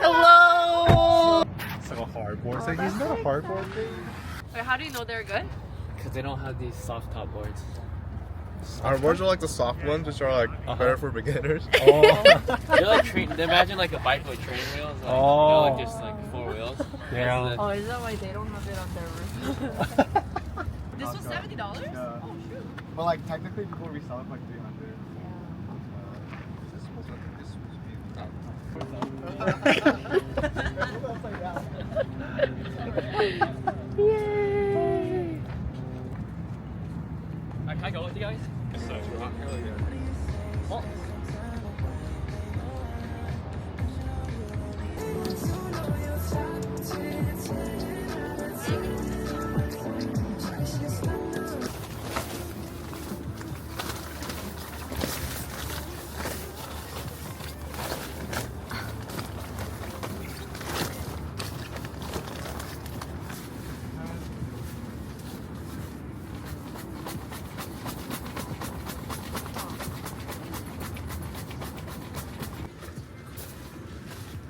Hello. It's like a hardboard. It's like, isn't that a hardboard thing? Wait, how do you know they're good? Because they don't have these soft top boards. Our boards are like the soft ones, which are like better for beginners. Oh. They're like imagine like a bike with train wheels. Like, you know, like just like 4 wheels. Yeah. Oh, is that why they don't have it on their roof? This was $70? Yeah. Oh shoot. But like technically people resell it for like 300. Yay! Can I go with you guys? Oh.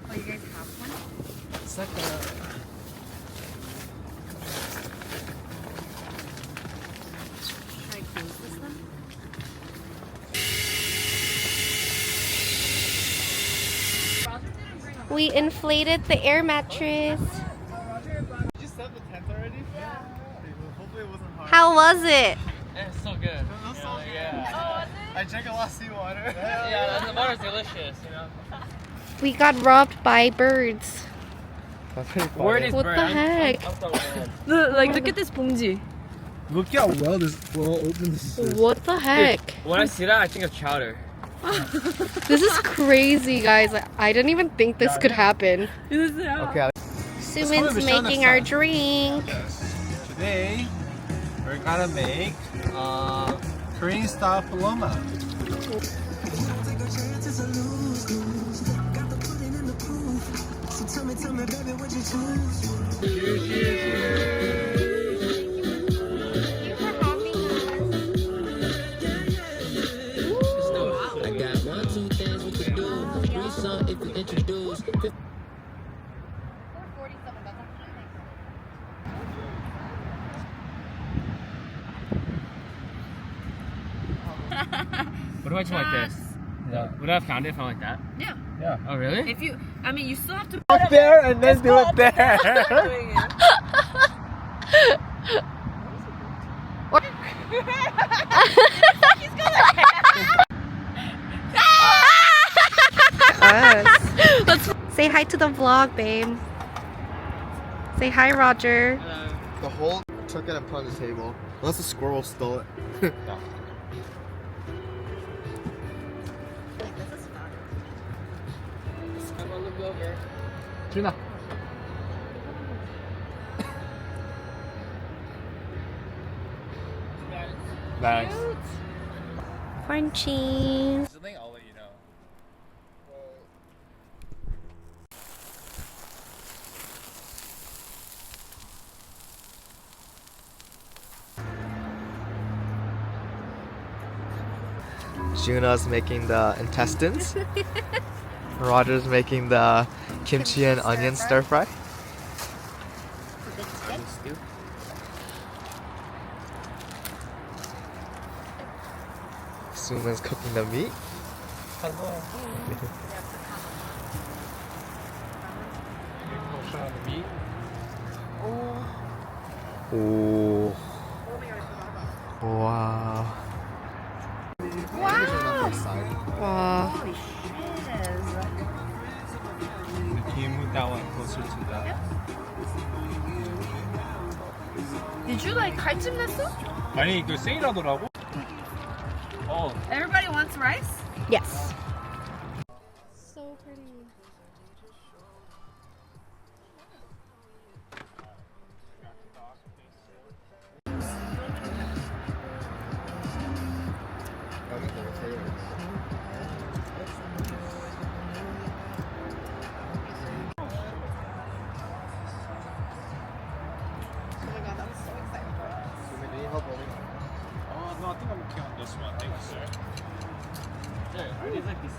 Oh, you guys have one? It's like a... Should I close this then? We inflated the air mattress. Did you set the tent already? Yeah. Hopefully it wasn't hot. How was it? It's so good. It was so good. Yeah. Oh, was it? I drank a lot of seawater. Yeah, the water's delicious, you know. We got robbed by birds. That's pretty funny. Where is What the heck? Look at this 봉지. Look how well open this is. What the heck? When I see that, I think of chowder. This is crazy, guys. I didn't even think this could happen. Okay. Sumin's making our drink. Today we're gonna make Korean style paloma. What if I do like this? Yeah. Would I have found it if I went like that? Yeah. Yeah. Oh, really? If you, I mean, you still have to. Up there and then do it there. Let's say hi to the vlog, babe. Say hi, Roger. The whole took it and put on the table. Unless the squirrel stole it. I'm gonna look over. Tuna. Nice. Corn cheese. Something I'll let you know. Juna's making the intestines. Roger's making the kimchi and onion stir fry. Suma's cooking the meat. Ooh. Wow. Wow. Wow. Holy shit. Can you move that one closer to that? Did you like 칼집 냈어? 아니 그 세일하더라고. Oh. Everybody wants rice? Yes. So pretty. No, I think I'm okay on this one. Thank you, sir. There, are these like these?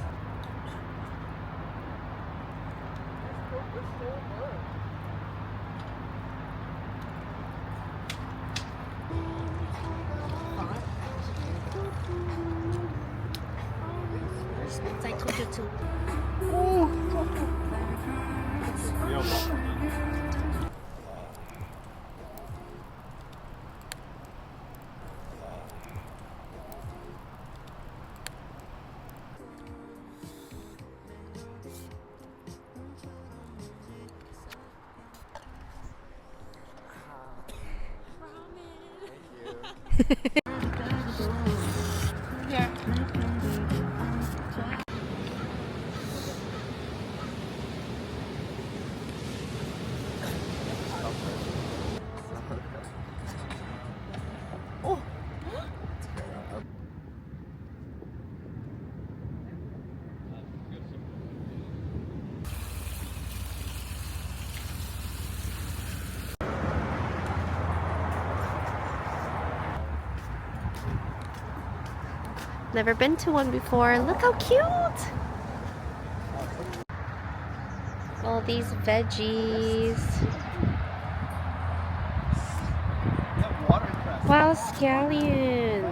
Never been to one before. Look how cute! All these veggies. Wow, scallions.